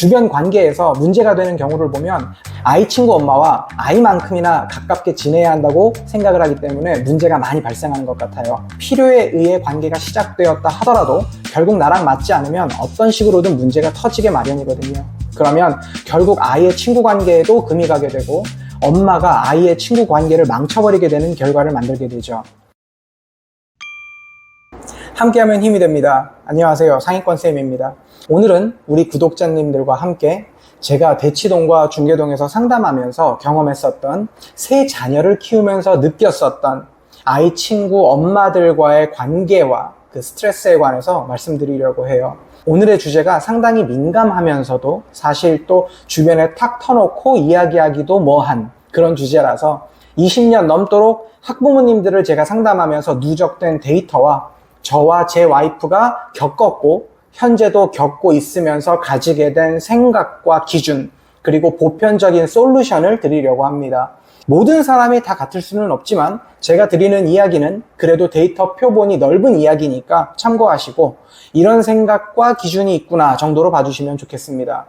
주변 관계에서 문제가 되는 경우를 보면 아이 친구 엄마와 아이만큼이나 가깝게 지내야 한다고 생각을 하기 때문에 문제가 많이 발생하는 것 같아요. 필요에 의해 관계가 시작되었다 하더라도 결국 나랑 맞지 않으면 어떤 식으로든 문제가 터지게 마련이거든요. 그러면 결국 아이의 친구 관계에도 금이 가게 되고 엄마가 아이의 친구 관계를 망쳐버리게 되는 결과를 만들게 되죠. 함께하면 힘이 됩니다. 안녕하세요, 상위권쌤입니다. 오늘은 우리 구독자님들과 함께 제가 대치동과 중계동에서 상담하면서 경험했었던 새 자녀를 키우면서 느꼈었던 아이 친구 엄마들과의 관계와 그 스트레스에 관해서 말씀드리려고 해요. 오늘의 주제가 상당히 민감하면서도 사실 또 주변에 탁 터놓고 이야기하기도 뭐한 그런 주제라서 20년 넘도록 학부모님들을 제가 상담하면서 누적된 데이터와 저와 제 와이프가 겪었고 현재도 겪고 있으면서 가지게 된 생각과 기준, 그리고 보편적인 솔루션을 드리려고 합니다. 모든 사람이 다 같을 수는 없지만 제가 드리는 이야기는 그래도 데이터 표본이 넓은 이야기니까 참고하시고 이런 생각과 기준이 있구나 정도로 봐주시면 좋겠습니다.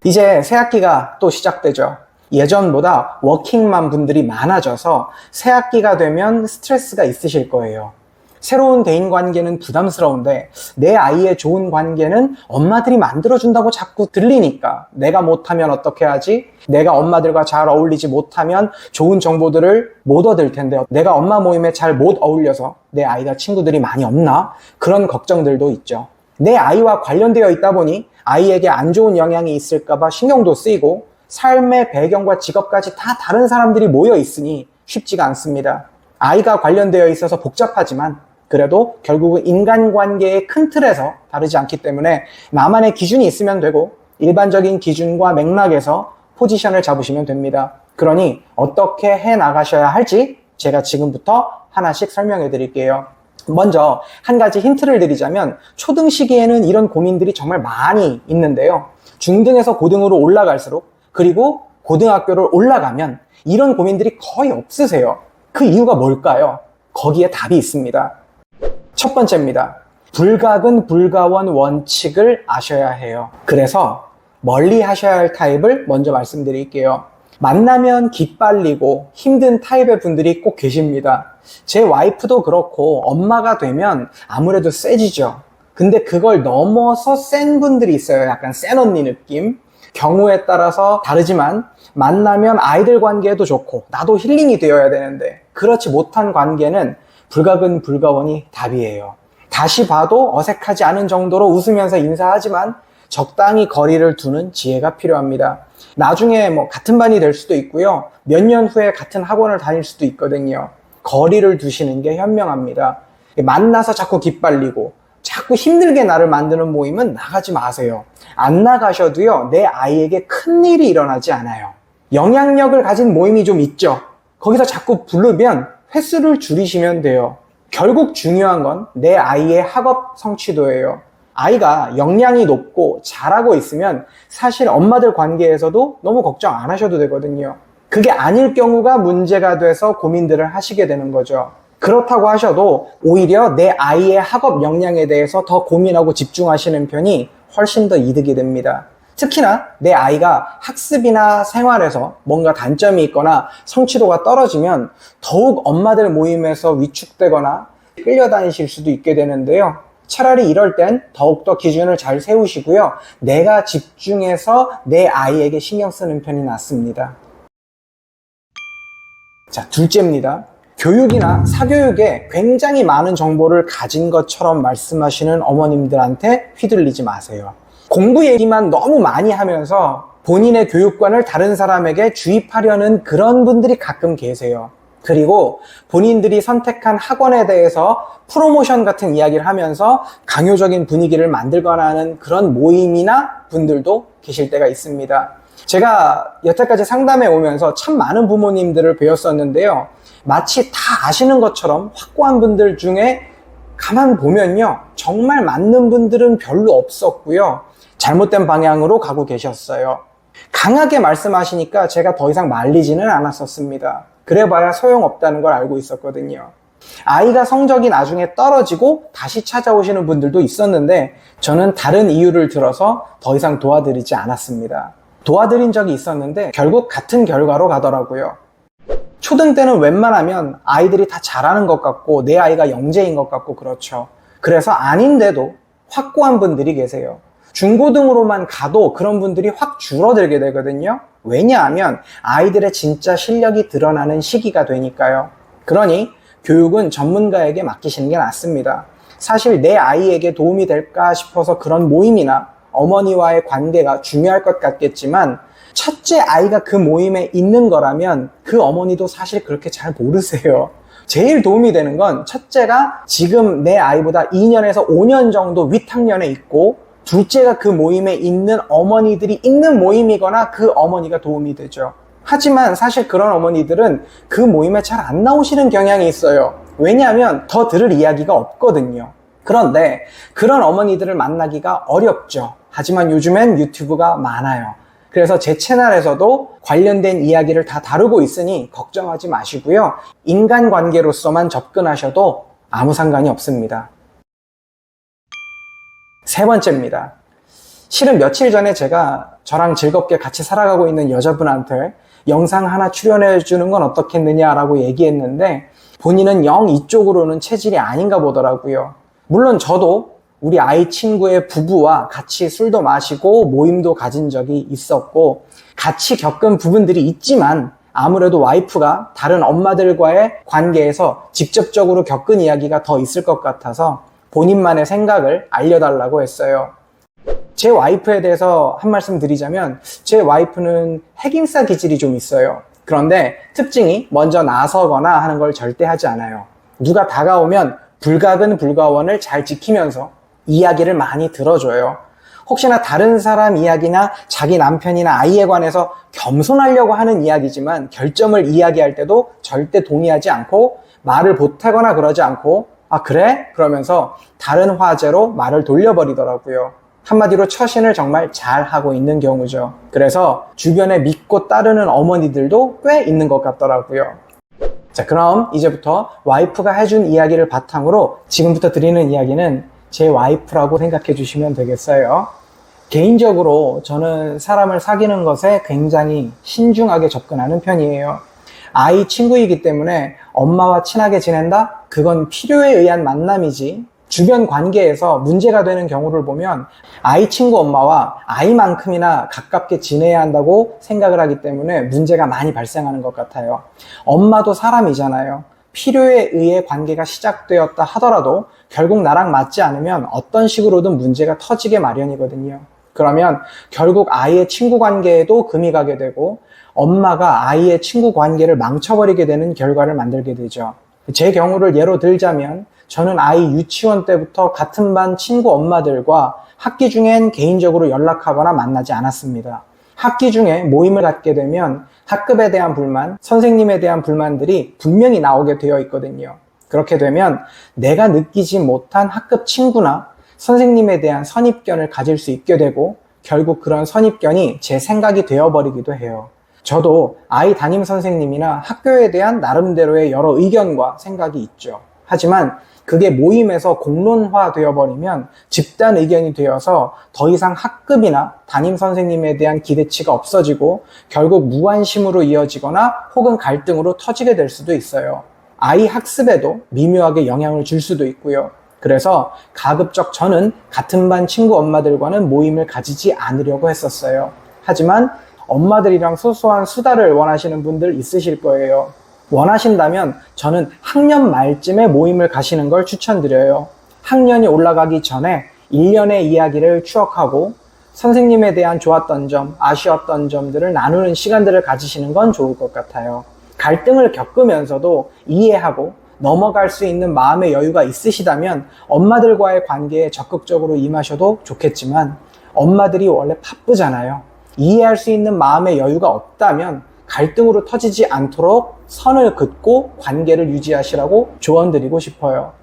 이제 새학기가 또 시작되죠. 예전보다 워킹맘 분들이 많아져서 새학기가 되면 스트레스가 있으실 거예요. 새로운 대인관계는 부담스러운데 내 아이의 좋은 관계는 엄마들이 만들어준다고 자꾸 들리니까 내가 못하면 어떻게 하지? 내가 엄마들과 잘 어울리지 못하면 좋은 정보들을 못 얻을 텐데 내가 엄마 모임에 잘 못 어울려서 내 아이가 친구들이 많이 없나? 그런 걱정들도 있죠. 내 아이와 관련되어 있다 보니 아이에게 안 좋은 영향이 있을까봐 신경도 쓰이고 삶의 배경과 직업까지 다 다른 사람들이 모여 있으니 쉽지가 않습니다. 아이가 관련되어 있어서 복잡하지만 그래도 결국은 인간관계의 큰 틀에서 다르지 않기 때문에 나만의 기준이 있으면 되고 일반적인 기준과 맥락에서 포지션을 잡으시면 됩니다. 그러니 어떻게 해나가셔야 할지 제가 지금부터 하나씩 설명해 드릴게요. 먼저 한 가지 힌트를 드리자면 초등 시기에는 이런 고민들이 정말 많이 있는데요. 중등에서 고등으로 올라갈수록 그리고 고등학교를 올라가면 이런 고민들이 거의 없으세요. 그 이유가 뭘까요? 거기에 답이 있습니다. 첫 번째입니다. 불가근 불가원 원칙을 아셔야 해요. 그래서 멀리 하셔야 할 타입을 먼저 말씀드릴게요. 만나면 기빨리고 힘든 타입의 분들이 꼭 계십니다. 제 와이프도 그렇고 엄마가 되면 아무래도 세지죠. 근데 그걸 넘어서 센 분들이 있어요. 약간 센 언니 느낌. 경우에 따라서 다르지만 만나면 아이들 관계도 좋고 나도 힐링이 되어야 되는데 그렇지 못한 관계는 불가근 불가원이 답이에요. 다시 봐도 어색하지 않은 정도로 웃으면서 인사하지만 적당히 거리를 두는 지혜가 필요합니다. 나중에 같은 반이 될 수도 있고요. 몇 년 후에 같은 학원을 다닐 수도 있거든요. 거리를 두시는 게 현명합니다. 만나서 자꾸 기빨리고 자꾸 힘들게 나를 만드는 모임은 나가지 마세요. 안 나가셔도요, 내 아이에게 큰일이 일어나지 않아요. 영향력을 가진 모임이 좀 있죠. 거기서 자꾸 부르면 횟수를 줄이시면 돼요. 결국 중요한 건 내 아이의 학업 성취도예요. 아이가 역량이 높고 잘하고 있으면 사실 엄마들 관계에서도 너무 걱정 안 하셔도 되거든요. 그게 아닐 경우가 문제가 돼서 고민들을 하시게 되는 거죠. 그렇다고 하셔도 오히려 내 아이의 학업 역량에 대해서 더 고민하고 집중하시는 편이 훨씬 더 이득이 됩니다. 특히나 내 아이가 학습이나 생활에서 뭔가 단점이 있거나 성취도가 떨어지면 더욱 엄마들 모임에서 위축되거나 끌려다니실 수도 있게 되는데요. 차라리 이럴 땐 더욱더 기준을 잘 세우시고요. 내가 집중해서 내 아이에게 신경 쓰는 편이 낫습니다. 자, 둘째입니다. 교육이나 사교육에 굉장히 많은 정보를 가진 것처럼 말씀하시는 어머님들한테 휘둘리지 마세요. 공부 얘기만 너무 많이 하면서 본인의 교육관을 다른 사람에게 주입하려는 그런 분들이 가끔 계세요. 그리고 본인들이 선택한 학원에 대해서 프로모션 같은 이야기를 하면서 강요적인 분위기를 만들거나 하는 그런 모임이나 분들도 계실 때가 있습니다. 제가 여태까지 상담해 오면서 참 많은 부모님들을 배웠었는데요. 마치 다 아시는 것처럼 확고한 분들 중에 가만 보면요, 정말 맞는 분들은 별로 없었고요. 잘못된 방향으로 가고 계셨어요. 강하게 말씀하시니까 제가 더 이상 말리지는 않았었습니다. 그래봐야 소용없다는 걸 알고 있었거든요. 아이가 성적이 나중에 떨어지고 다시 찾아오시는 분들도 있었는데 저는 다른 이유를 들어서 더 이상 도와드리지 않았습니다. 도와드린 적이 있었는데 결국 같은 결과로 가더라고요. 초등 때는 웬만하면 아이들이 다 잘하는 것 같고 내 아이가 영재인 것 같고 그렇죠. 그래서 아닌데도 확고한 분들이 계세요. 중고등으로만 가도 그런 분들이 확 줄어들게 되거든요. 왜냐하면 아이들의 진짜 실력이 드러나는 시기가 되니까요. 그러니 교육은 전문가에게 맡기시는 게 낫습니다. 사실 내 아이에게 도움이 될까 싶어서 그런 모임이나 어머니와의 관계가 중요할 것 같겠지만 첫째 아이가 그 모임에 있는 거라면 그 어머니도 사실 그렇게 잘 모르세요. 제일 도움이 되는 건 첫째가 지금 내 아이보다 2년에서 5년 정도 윗학년에 있고 둘째가 그 모임에 있는 어머니들이 있는 모임이거나 그 어머니가 도움이 되죠. 하지만 사실 그런 어머니들은 그 모임에 잘 안 나오시는 경향이 있어요. 왜냐하면 더 들을 이야기가 없거든요. 그런데 그런 어머니들을 만나기가 어렵죠. 하지만 요즘엔 유튜브가 많아요. 그래서 제 채널에서도 관련된 이야기를 다 다루고 있으니 걱정하지 마시고요. 인간관계로서만 접근하셔도 아무 상관이 없습니다. 세 번째입니다. 실은 며칠 전에 제가 저랑 즐겁게 같이 살아가고 있는 여자분한테 영상 하나 출연해 주는 건 어떻겠느냐라고 얘기했는데 본인은 영 이쪽으로는 체질이 아닌가 보더라고요. 물론 저도 우리 아이 친구의 부부와 같이 술도 마시고 모임도 가진 적이 있었고 같이 겪은 부분들이 있지만 아무래도 와이프가 다른 엄마들과의 관계에서 직접적으로 겪은 이야기가 더 있을 것 같아서 본인만의 생각을 알려달라고 했어요. 제 와이프에 대해서 한 말씀 드리자면 제 와이프는 핵인싸 기질이 좀 있어요. 그런데 특징이 먼저 나서거나 하는 걸 절대 하지 않아요. 누가 다가오면 불가근 불가원을 잘 지키면서 이야기를 많이 들어줘요. 혹시나 다른 사람 이야기나 자기 남편이나 아이에 관해서 겸손하려고 하는 이야기지만 결점을 이야기할 때도 절대 동의하지 않고 말을 보태거나 그러지 않고 아 그래? 그러면서 다른 화제로 말을 돌려버리더라고요. 한마디로 처신을 정말 잘 하고 있는 경우죠. 그래서 주변에 믿고 따르는 어머니들도 꽤 있는 것 같더라고요. 자, 그럼 이제부터 와이프가 해준 이야기를 바탕으로 지금부터 드리는 이야기는 제 와이프라고 생각해 주시면 되겠어요. 개인적으로 저는 사람을 사귀는 것에 굉장히 신중하게 접근하는 편이에요. 아이 친구이기 때문에 엄마와 친하게 지낸다? 그건 필요에 의한 만남이지 주변 관계에서 문제가 되는 경우를 보면 아이 친구 엄마와 아이만큼이나 가깝게 지내야 한다고 생각을 하기 때문에 문제가 많이 발생하는 것 같아요. 엄마도 사람이잖아요. 필요에 의해 관계가 시작되었다 하더라도 결국 나랑 맞지 않으면 어떤 식으로든 문제가 터지게 마련이거든요. 그러면 결국 아이의 친구 관계에도 금이 가게 되고 엄마가 아이의 친구 관계를 망쳐버리게 되는 결과를 만들게 되죠. 제 경우를 예로 들자면 저는 아이 유치원 때부터 같은 반 친구 엄마들과 학기 중엔 개인적으로 연락하거나 만나지 않았습니다. 학기 중에 모임을 갖게 되면 학급에 대한 불만, 선생님에 대한 불만들이 분명히 나오게 되어 있거든요. 그렇게 되면 내가 느끼지 못한 학급 친구나 선생님에 대한 선입견을 가질 수 있게 되고 결국 그런 선입견이 제 생각이 되어버리기도 해요. 저도 아이 담임 선생님이나 학교에 대한 나름대로의 여러 의견과 생각이 있죠. 하지만 그게 모임에서 공론화 되어버리면 집단 의견이 되어서 더 이상 학급이나 담임 선생님에 대한 기대치가 없어지고 결국 무관심으로 이어지거나 혹은 갈등으로 터지게 될 수도 있어요. 아이 학습에도 미묘하게 영향을 줄 수도 있고요. 그래서 가급적 저는 같은 반 친구 엄마들과는 모임을 가지지 않으려고 했었어요. 하지만 엄마들이랑 소소한 수다를 원하시는 분들 있으실 거예요. 원하신다면 저는 학년 말쯤에 모임을 가시는 걸 추천드려요. 학년이 올라가기 전에 1년의 이야기를 추억하고 선생님에 대한 좋았던 점, 아쉬웠던 점들을 나누는 시간들을 가지시는 건 좋을 것 같아요. 갈등을 겪으면서도 이해하고 넘어갈 수 있는 마음의 여유가 있으시다면 엄마들과의 관계에 적극적으로 임하셔도 좋겠지만 엄마들이 원래 바쁘잖아요. 이해할 수 있는 마음의 여유가 없다면 갈등으로 터지지 않도록 선을 긋고 관계를 유지하시라고 조언드리고 싶어요.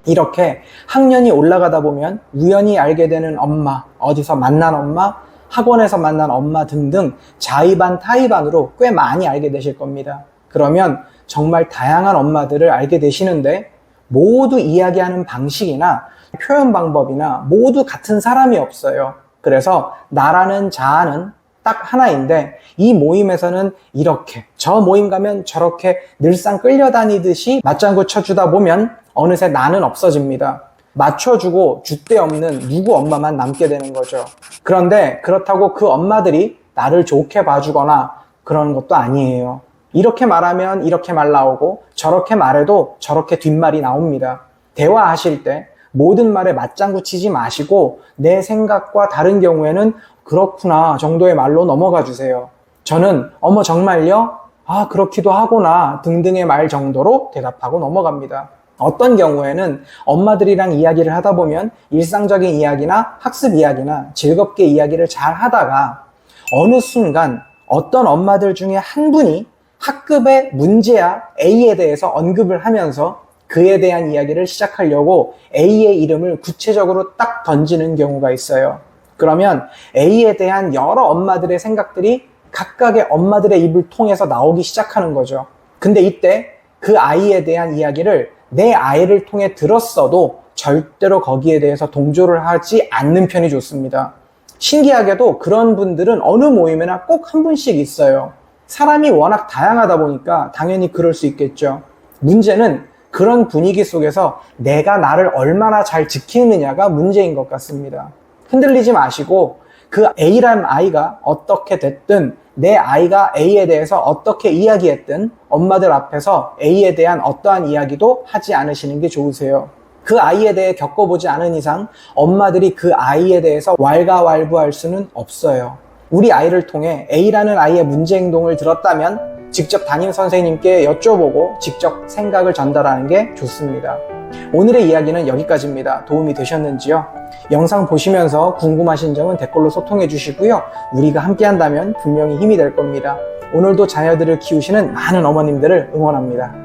이렇게 학년이 올라가다 보면 우연히 알게 되는 엄마, 어디서 만난 엄마, 학원에서 만난 엄마 등등 자의반 타의반으로 꽤 많이 알게 되실 겁니다. 그러면 정말 다양한 엄마들을 알게 되시는데 모두 이야기하는 방식이나 표현 방법이나 모두 같은 사람이 없어요. 그래서 나라는 자아는 딱 하나인데 이 모임에서는 이렇게, 저 모임 가면 저렇게 늘상 끌려다니듯이 맞장구 쳐주다 보면 어느새 나는 없어집니다. 맞춰주고 줏대 없는 누구 엄마만 남게 되는 거죠. 그런데 그렇다고 그 엄마들이 나를 좋게 봐주거나 그런 것도 아니에요. 이렇게 말하면 이렇게 말 나오고 저렇게 말해도 저렇게 뒷말이 나옵니다. 대화하실 때 모든 말에 맞장구 치지 마시고 내 생각과 다른 경우에는 그렇구나 정도의 말로 넘어가 주세요. 저는 어머 정말요? 아 그렇기도 하구나 등등의 말 정도로 대답하고 넘어갑니다. 어떤 경우에는 엄마들이랑 이야기를 하다 보면 일상적인 이야기나 학습 이야기나 즐겁게 이야기를 잘 하다가 어느 순간 어떤 엄마들 중에 한 분이 학급의 문제야 A에 대해서 언급을 하면서 그에 대한 이야기를 시작하려고 A의 이름을 구체적으로 딱 던지는 경우가 있어요. 그러면 A에 대한 여러 엄마들의 생각들이 각각의 엄마들의 입을 통해서 나오기 시작하는 거죠. 근데 이때 그 아이에 대한 이야기를 내 아이를 통해 들었어도 절대로 거기에 대해서 동조를 하지 않는 편이 좋습니다. 신기하게도 그런 분들은 어느 모임에나 꼭 한 분씩 있어요. 사람이 워낙 다양하다 보니까 당연히 그럴 수 있겠죠. 문제는 그런 분위기 속에서 내가 나를 얼마나 잘 지키느냐가 문제인 것 같습니다. 흔들리지 마시고 그 A라는 아이가 어떻게 됐든 내 아이가 A에 대해서 어떻게 이야기했든 엄마들 앞에서 A에 대한 어떠한 이야기도 하지 않으시는 게 좋으세요. 그 아이에 대해 겪어보지 않은 이상 엄마들이 그 아이에 대해서 왈가왈부할 수는 없어요. 우리 아이를 통해 A라는 아이의 문제 행동을 들었다면 직접 담임 선생님께 여쭤보고 직접 생각을 전달하는 게 좋습니다. 오늘의 이야기는 여기까지입니다. 도움이 되셨는지요? 영상 보시면서 궁금하신 점은 댓글로 소통해 주시고요. 우리가 함께 한다면 분명히 힘이 될 겁니다. 오늘도 자녀들을 키우시는 많은 어머님들을 응원합니다.